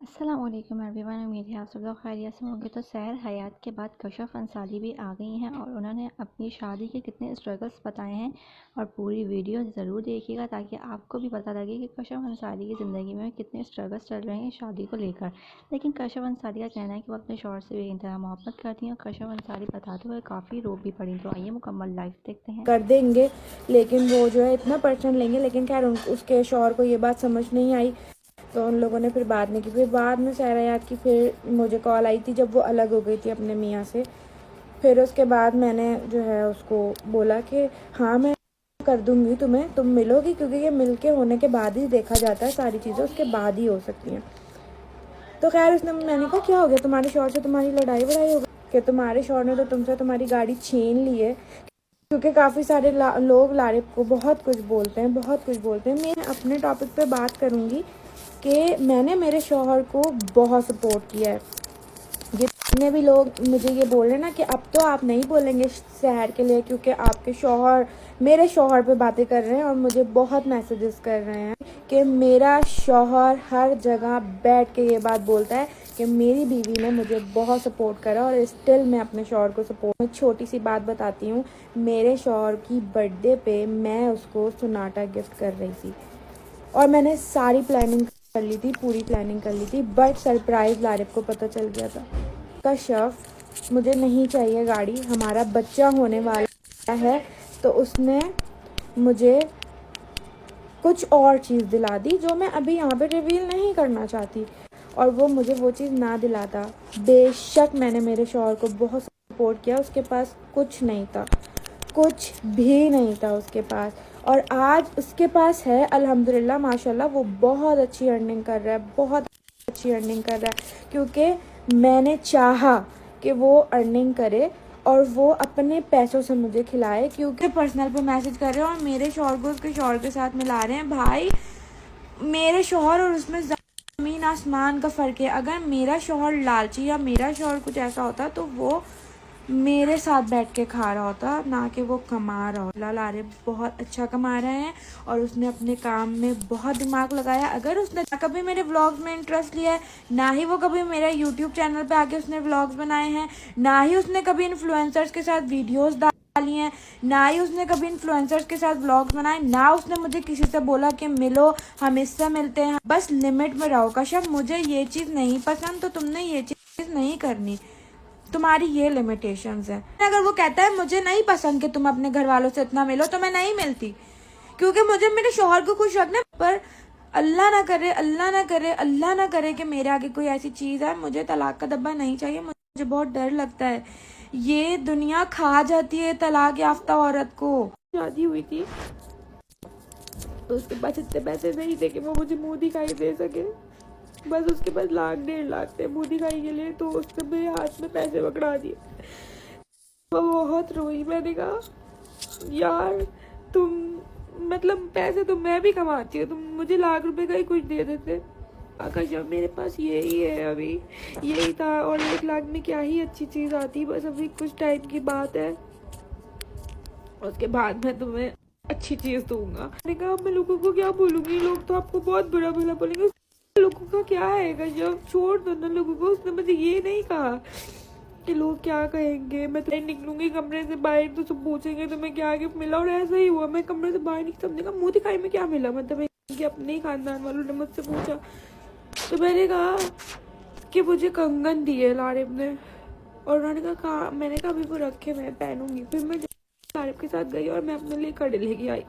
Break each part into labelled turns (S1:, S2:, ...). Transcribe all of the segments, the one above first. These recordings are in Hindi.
S1: अस्सलाम वालेकुम एवरीवन। उम्मीद है आप सब लोग खैरियत से होंगे। तो सैर हयात के बाद कशफ अंसारी भी आ गई हैं और उन्होंने अपनी शादी के कितने स्ट्रगल्स बताए हैं और पूरी वीडियो ज़रूर देखिएगा ताकि आपको भी पता लगे कि कशफ अंसारी की ज़िंदगी में कितने स्ट्रगल्स चल रहे हैं शादी को लेकर। लेकिन कशफ अंसारी का कहना है कि वो अपने शौहर से बेइंतहा मोहब्बत करती हैं और कशफ अंसारी बताते हुए काफ़ी रो भी पड़ी। तो आइए मुकम्मल लाइफ देखते हैं।
S2: कर देंगे, लेकिन वो जो है इतना पर्सन लेंगे। लेकिन खैर उसके शौहर को ये बात समझ नहीं आई, तो उन लोगों ने फिर बात नहीं की। फिर बाद में सहरा याद की फिर मुझे कॉल आई थी जब वो अलग हो गई थी अपने मियाँ से। फिर उसके बाद मैंने जो है उसको बोला कि हाँ मैं कर दूंगी तुम्हें, तुम मिलोगी, क्योंकि ये मिलके होने के बाद ही देखा जाता है, सारी चीज़ें उसके बाद ही हो सकती हैं। तो खैर उसने, मैंने कहा क्या हो गया, तुम्हारे शौहर से तुम्हारी लड़ाई वड़ाई हो गई कि तुम्हारे शौहर ने तो तुमसे तुम्हारी गाड़ी छीन ली है। क्योंकि काफ़ी सारे लोग लारिब को बहुत कुछ बोलते हैं, बहुत कुछ बोलते हैं। मैं अपने टॉपिक पे बात करूँगी कि मैंने मेरे शौहर को बहुत सपोर्ट किया है। जितने भी लोग मुझे ये बोल रहे हैं ना कि अब तो आप नहीं बोलेंगे शहर के लिए क्योंकि आपके शौहर मेरे शौहर पे बातें कर रहे हैं, और मुझे बहुत मैसेजेस कर रहे हैं कि मेरा शौहर हर जगह बैठ के ये बात बोलता है कि मेरी बीवी ने मुझे बहुत सपोर्ट करा और स्टिल मैं अपने शौहर को सपोर्ट। मैं छोटी सी बात बताती हूँ, मेरे शौहर की बर्थडे पे मैं उसको सोनाटा गिफ्ट कर रही थी और मैंने सारी प्लानिंग कर ली थी, पूरी प्लानिंग कर ली थी, बट सरप्राइज लारिब को पता चल गया था। कशफ मुझे नहीं चाहिए गाड़ी, हमारा बच्चा होने वाला है, तो उसने मुझे कुछ और चीज़ दिला दी जो मैं अभी यहाँ पे रिवील नहीं करना चाहती, और वो मुझे वो चीज़ ना दिलाता। बेशक मैंने मेरे शौहर को बहुत सपोर्ट किया, उसके पास कुछ नहीं था, कुछ भी नहीं था उसके पास, और आज उसके पास है अल्हम्दुलिल्लाह माशाल्लाह। वो बहुत अच्छी अर्निंग कर रहा है, बहुत अच्छी अर्निंग कर रहा है, क्योंकि मैंने चाहा कि वो अर्निंग करे और वो अपने पैसों से मुझे खिलाए। क्योंकि पर्सनल पे मैसेज कर रहे हैं और मेरे शौहर को उसके शौहर के साथ मिला रहे हैं। भाई मेरे शौहर और उसमें ज़मीन आसमान का फ़र्क है। अगर मेरा शौहर लालची या मेरा शौहर कुछ ऐसा होता तो वो मेरे साथ बैठ के खा रहा होता, ना कि वो कमा रहा होता। लारिब बहुत अच्छा कमा रहे हैं और उसने अपने काम में बहुत दिमाग लगाया। अगर उसने कभी मेरे व्लॉग्स में इंटरेस्ट लिया है, ना ही वो कभी मेरे यूट्यूब चैनल पे आके उसने व्लॉग्स बनाए हैं, ना ही उसने कभी इन्फ्लुएंसर्स के साथ वीडियोस डाली हैं, ना ही उसने कभी इन्फ्लुएंसर्स के साथ व्लॉग्स बनाए, ना उसने मुझे किसी से बोला कि मिलो हम इससे मिलते हैं। बस लिमिट में रहो। कश्यप मुझे ये चीज़ नहीं पसंद तो तुमने ये चीज़ नहीं करनी, तुम्हारी ये लिमिटेशंस है। अगर वो कहता है मुझे नहीं पसंद कि तुम अपने घर वालों से इतना मिलो, तो मैं नहीं मिलती, क्योंकि मुझे मेरे शौहर को खुश रखना। पर अल्लाह ना करे, अल्लाह ना करे, अल्लाह ना करे कि मेरे आगे कोई ऐसी चीज़ है। मुझे तलाक का डब्बा नहीं चाहिए, मुझे बहुत डर लगता है। ये दुनिया खा जाती है तलाक याफ्ता औरत को। शादी हुई थी तो उसके पास इतने पैसे नहीं थे कि वो मुझे मुँह दिखाई दे सके। बस उसके पास 1,00,000 थे मुँह दिखाई के लिए, तो उसने मेरे हाथ में पैसे पकड़ा दिए। वो बहुत रोई। मैंने कहा यार तुम, मतलब पैसे तो मैं भी कमाती हूँ, तुम मुझे 1,00,000 का ही कुछ दे देते। आकाश जब मेरे पास यही है, अभी यही था, और 1,00,000 में क्या ही अच्छी चीज़ आती, बस अभी कुछ टाइम की बात है, उसके बाद मैं तुम्हें अच्छी चीज़ दूंगा। मैंने कहा मैं लोगों को क्या बोलूँगी, लोग तो आपको बहुत बुरा भला बोलेंगे। लोगों का क्या है, जब छोड़ दो ना लोगों को। उसने मुझे ये नहीं कहा कि लोग क्या कहेंगे। मैं तो निकलूंगी कमरे से बाहर तो सब पूछेंगे तुम्हें क्या गिफ्ट मिला, और ऐसा ही हुआ। मैं कमरे से बाहर निकली, सबने कहा मुँह दिखाई में क्या मिला, मतलब इनके अपने ही खानदान वालों ने मुझसे पूछा। तो मैंने कहा कि मुझे कंगन दिए लारिब ने, और उन्होंने कहा मैंने कहा अभी वो रखे मैं पहनूंगी। फिर मैं लारिब के साथ गई और मैं अपने लिए कड़े लेके आई।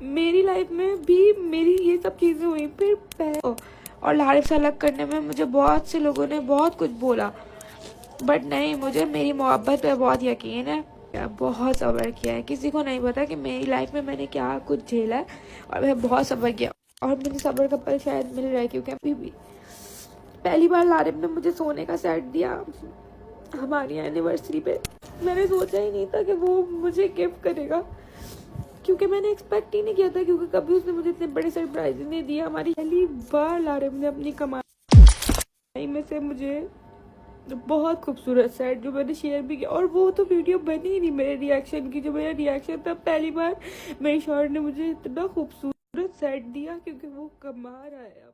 S2: मेरी लाइफ में भी मेरी ये सब चीज़ें हुई। फिर और लारिब से अलग करने में मुझे बहुत से लोगों ने बहुत कुछ बोला, बट नहीं, मुझे मेरी मोहब्बत पे बहुत यकीन है। बहुत सब्र किया है, किसी को नहीं पता कि मेरी लाइफ में मैंने क्या कुछ झेला है, और मैं बहुत सब्र किया, और मुझे सब्र का फल शायद मिल रहा है। क्योंकि अभी भी पहली बार लारिब ने मुझे सोने का सेट दिया हमारी एनिवर्सरी पे। मैंने सोचा ही नहीं था कि वो मुझे गिफ्ट करेगा, क्योंकि मैंने एक्सपेक्ट ही नहीं किया था, क्योंकि कभी उसने मुझे इतने बड़े सरप्राइज नहीं दिया। हमारी पहली बार लारिब ने अपनी कमाई में से मुझे बहुत खूबसूरत सेट, जो मैंने शेयर भी किया, और वो तो वीडियो बनी ही नहीं मेरे रिएक्शन की। जो मेरा रिएक्शन था, पहली बार मेरे शौहर ने मुझे इतना खूबसूरत सेट दिया, क्योंकि वो कमा रहा है।